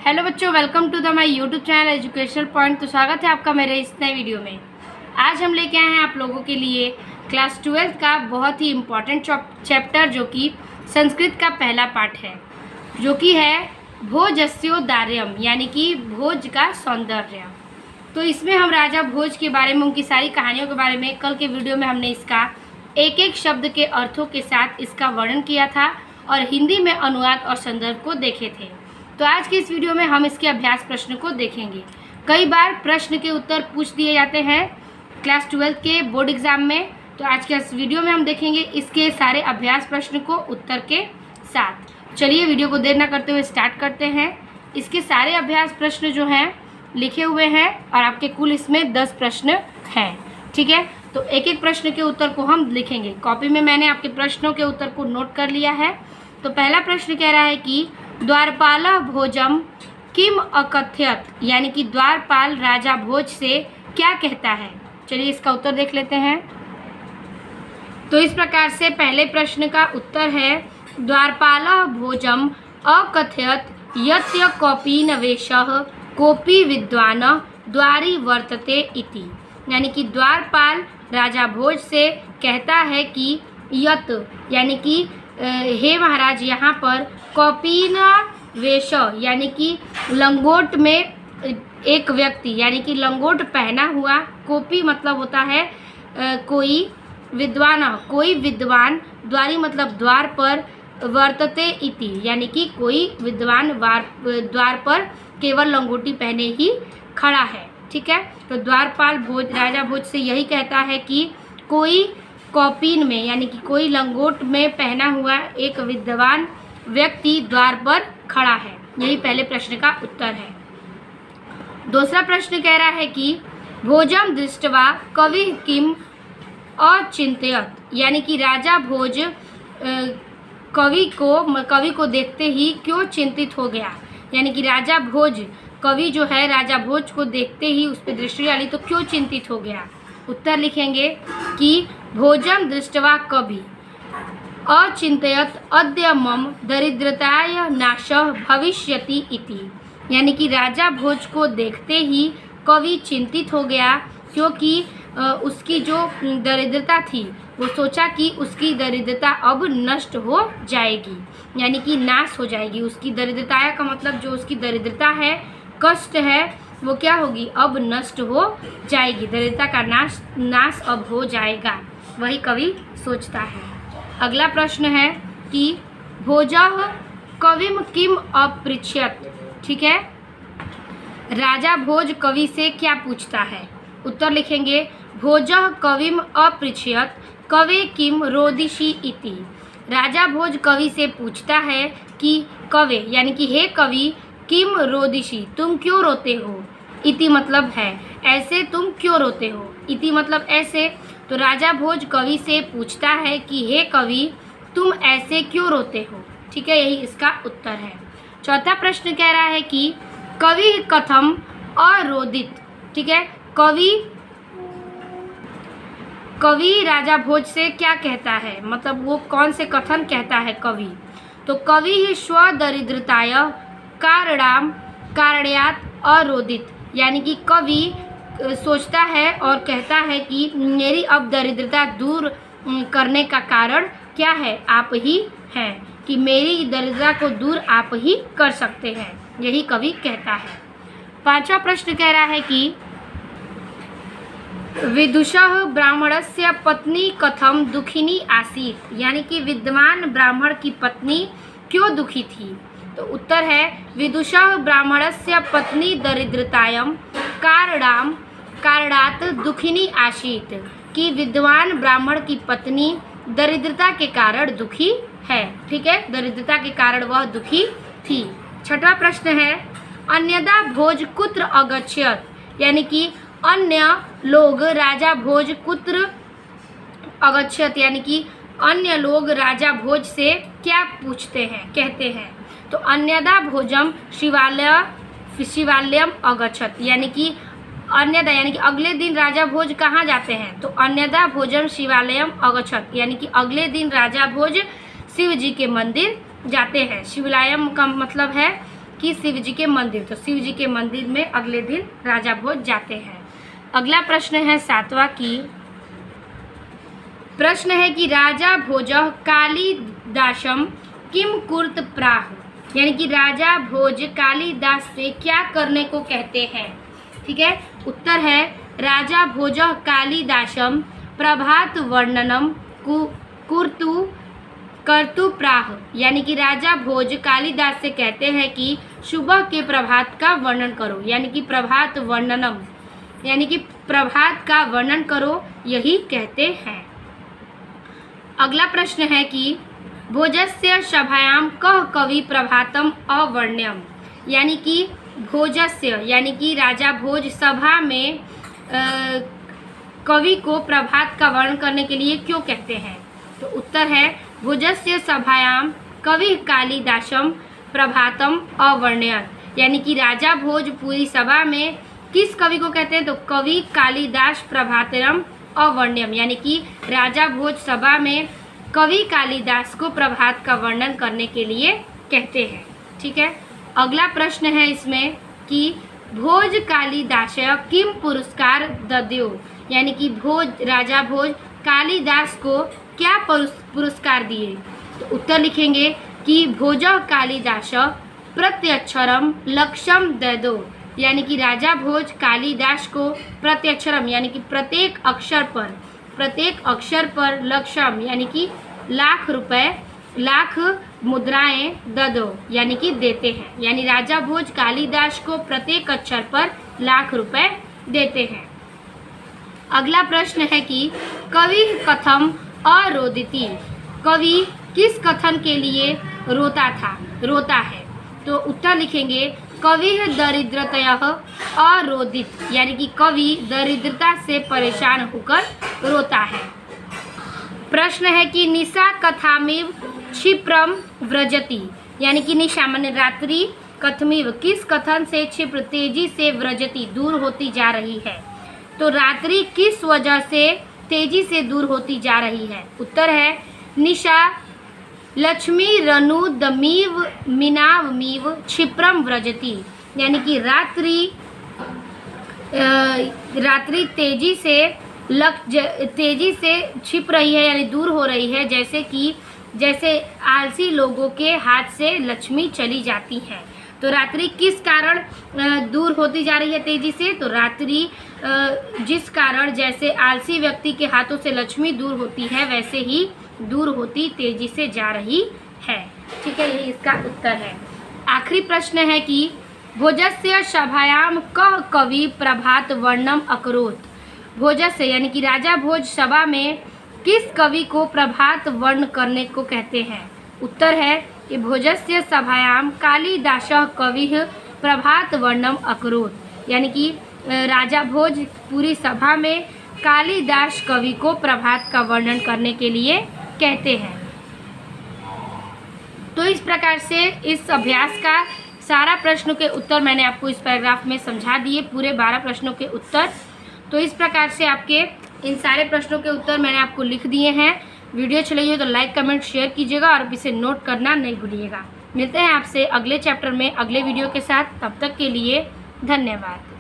Hello बच्चों, welcome to the my YouTube channel educational point. तो स्वागत है आपका मेरे इस नए वीडियो में। आज हम लेके आए हैं आप लोगों के लिए क्लास 12 का बहुत ही इम्पॉर्टेंट चैप्टर जो कि संस्कृत का पहला पाठ है, जो कि है भोजस्योदार्यम, यानी कि भोज का सौंदर्य। तो इसमें हम राजा भोज के बारे में, उनकी सारी कहानियों के बारे में कल के वीडियो में हमने इसका एक एक शब्द के अर्थों के साथ इसका वर्णन किया था और हिंदी में अनुवाद और संदर्भ को देखे थे। तो आज के इस वीडियो में हम इसके अभ्यास प्रश्न को देखेंगे। कई बार प्रश्न के उत्तर पूछ दिए जाते हैं क्लास 12 के बोर्ड एग्जाम में, तो आज के इस वीडियो में हम देखेंगे इसके सारे अभ्यास प्रश्न को उत्तर के साथ। चलिए वीडियो को देर न करते हुए स्टार्ट करते हैं। इसके सारे अभ्यास प्रश्न जो हैं लिखे हुए हैं और आपके कुल इसमें 10 प्रश्न हैं, ठीक है। तो एक एक प्रश्न के उत्तर को हम लिखेंगे। कॉपी में मैंने आपके प्रश्नों के उत्तर को नोट कर लिया है। तो पहला प्रश्न कह रहा है कि द्वारपालः भोजम किम अकथयत, यानी कि द्वारपाल राजा भोज से क्या कहता है। चलिए इसका उत्तर देख लेते हैं। तो इस प्रकार से पहले प्रश्न का उत्तर है द्वारपालः भोजम अकथयत यत्य कोपी नवेशः कोपी विद्वान द्वारी वर्तते इति, यानी कि द्वारपाल राजा भोज से कहता है कि यत, यानी कि हे महाराज, यहाँ पर कौपीन वेश, यानी कि लंगोट में एक व्यक्ति, यानी कि लंगोट पहना हुआ, कोपी मतलब होता है कोई विद्वान, कोई विद्वान, द्वारी मतलब द्वार पर, वर्तते इति, यानी कि कोई विद्वान द्वार पर केवल लंगोटी पहने ही खड़ा है, ठीक है। तो द्वारपाल भोज राजा भोज से यही कहता है कि कोई कौपीन में, यानी कि कोई लंगोट में पहना हुआ एक विद्वान व्यक्ति द्वार पर खड़ा है। यही पहले प्रश्न का उत्तर है। दूसरा प्रश्न कह रहा है कि भोजम दृष्ट्वा कवि किम अचिंत्यत, यानी कि राजा भोज कवि को देखते ही क्यों चिंतित हो गया, यानी कि राजा भोज, कवि जो है राजा भोज को देखते ही उस पर दृष्टि डाली तो क्यों चिंतित हो गया। उत्तर लिखेंगे कि भोजम दृष्ट्वा कवि अचिंत्यत अद्य मम दरिद्रताय नाशः भविष्यति इति, यानी कि राजा भोज को देखते ही कवि चिंतित हो गया, क्योंकि उसकी जो दरिद्रता थी वो सोचा कि उसकी दरिद्रता अब नष्ट हो जाएगी, यानी कि नाश हो जाएगी। उसकी दरिद्रता का मतलब जो उसकी दरिद्रता है, कष्ट है, वो क्या होगी, अब नष्ट हो जाएगी। दरिद्रता का नाश अब हो जाएगा, वही कवि सोचता है। अगला प्रश्न है कि भोजः कविम किम अपृच्छयत, ठीक है। राजा भोज कवि से क्या पूछता है। उत्तर लिखेंगे भोजः कविम अपृच्छयत कवे किम रोदिषि इति, राजा भोज कवि से पूछता है कि कवे, यानी कि हे कवि, किम रोदिषि, तुम क्यों रोते हो। इति मतलब है ऐसे, तुम क्यों रोते हो। इति मतलब ऐसे। तो राजा भोज कवि से पूछता है कि हे कवि, तुम ऐसे क्यों रोते हो, ठीक है। यही इसका उत्तर है। चौथा प्रश्न कह रहा है कि कवि कथम अरोदित, ठीक है। कवि राजा भोज से क्या कहता है, मतलब वो कौन से कथन कहता है कवि। तो कवि ही स्वदरिद्रताय कारणात अरोदित, यानी कि कवि सोचता है और कहता है कि मेरी अब दरिद्रता दूर करने का कारण क्या है, आप ही हैं, कि मेरी दरिद्रता को दूर आप ही कर सकते हैं, यही कवि कहता है। पांचवा प्रश्न कह रहा है कि विदुषः ब्राह्मणस्य पत्नी कथम दुखिनी आसीत, यानी कि विद्वान ब्राह्मण की पत्नी क्यों दुखी थी। तो उत्तर है विदुषः ब्राह्मणस्य पत्नी दरिद्रतायां कारणात दुखिनी आसीत, कि विद्वान ब्राह्मण की पत्नी दरिद्रता के कारण दुखी है, ठीक है। दरिद्रता के कारण वह दुखी थी। छठवां प्रश्न है अन्यदा भोज कुत्र अगच्छयत, यानी कि अन्य लोग राजा भोज कुत्र अगच्छयत, यानी कि अन्य लोग राजा भोज से क्या पूछते हैं, कहते हैं। तो अन्यदा भोजम शिवालयम अगच्छत, यानी कि अन्यदा, यानी कि अगले दिन राजा भोज कहाँ जाते हैं। तो अन्यदा भोजम शिवालयम अगच्छत, यानी कि अगले दिन राजा भोज शिव जी के मंदिर जाते हैं। शिवालयम का मतलब है कि शिव जी के मंदिर, तो शिव जी के मंदिर में अगले दिन राजा भोज जाते हैं। अगला प्रश्न है 7वां की प्रश्न है कि राजा भोज कालिदासम किम कुर्त प्राह, यानी कि राजा भोज कालिदास से क्या करने को कहते हैं। ठीक है, उत्तर है राजा भोज कालिदासम प्रभात वर्णनम कर्तु प्राह, यानी कि राजा भोज कालिदास से कहते हैं कि सुबह के प्रभात का वर्णन करो, यानी कि प्रभात वर्णनम, यानी कि प्रभात का वर्णन करो, यही कहते हैं। अगला प्रश्न है कि भोजस्य सभायाम कह कवि प्रभातम अवर्ण्यम, यानी कि भोजस्य यानी कि राजा भोज सभा में कवि को प्रभात का वर्णन करने के लिए क्यों कहते हैं। तो उत्तर है भोजस्य सभायाम कवि कालिदासम प्रभातम अवर्ण्यन, यानी कि राजा भोज पूरी सभा में किस कवि को कहते हैं, तो कवि कालिदास प्रभातम अवर्ण्यम, यानी कि राजा भोज सभा में कवि कालिदास को प्रभात का वर्णन करने के लिए कहते हैं। ठीक है, अगला प्रश्न है इसमें कि भोज कालिदास किम पुरस्कार दद्यो, यानी कि राजा भोज कालिदास को क्या पुरस्कार दिए। तो उत्तर लिखेंगे कि भोज कालिदास प्रत्यक्षरम लक्ष्यम ददो, यानी कि राजा भोज कालिदास को प्रत्यक्षरम यानी कि प्रत्येक अक्षर पर लक्ष्यम यानी कि लाख मुद्राएं ददो, यानी कि देते हैं, यानी राजा भोज कालिदास को प्रत्येक अक्षर पर लाख रुपए देते हैं। अगला प्रश्न है कि कवि कथम अरोदिति, कवि किस कथन के लिए रोता है। तो उत्तर लिखेंगे कवि दरिद्रतया अरोदित, यानी कि कवि दरिद्रता से परेशान होकर रोता है। प्रश्न है कि निशा कथामिव क्षिप्रम व्रजति, यानी कि निशा माने रात्रि, कथमिव किस कथन से क्षिप्र तेजी से व्रजति दूर होती जा रही है। तो रात्रि किस वजह से तेजी से दूर होती जा रही है। उत्तर है निशा लक्ष्मी रनुदमीव मीनावमीव क्षिप्रम व्रजति, यानी कि रात्रि तेजी से छिप रही है, यानी दूर हो रही है, जैसे आलसी लोगों के हाथ से लक्ष्मी चली जाती है। तो रात्रि किस कारण दूर होती जा रही है तेजी से, तो रात्रि जिस कारण जैसे आलसी व्यक्ति के हाथों से लक्ष्मी दूर होती है वैसे ही दूर होती तेजी से जा रही है। ठीक है, यही इसका उत्तर है। आखिरी प्रश्न है कि भोजस्य सभायाम कह कवि प्रभात वर्णम अकरोत, भोजस्य यानी कि राजा भोज सभा में किस कवि को प्रभात वर्ण करने को कहते हैं। उत्तर है कि भोजस्य सभायाम कालिदास कवि प्रभात वर्णम अकरोत, यानी कि राजा भोज पूरी सभा में कालिदास कवि को प्रभात का वर्णन करने के लिए कहते हैं। तो इस प्रकार से इस अभ्यास का सारा प्रश्नों के उत्तर मैंने आपको इस पैराग्राफ में समझा दिए, पूरे 12 प्रश्नों के उत्तर। तो इस प्रकार से आपके इन सारे प्रश्नों के उत्तर मैंने आपको लिख दिए हैं। वीडियो अच्छी लगी हो तो लाइक कमेंट शेयर कीजिएगा और इसे नोट करना नहीं भूलिएगा। मिलते हैं आपसे अगले चैप्टर में अगले वीडियो के साथ, तब तक के लिए धन्यवाद।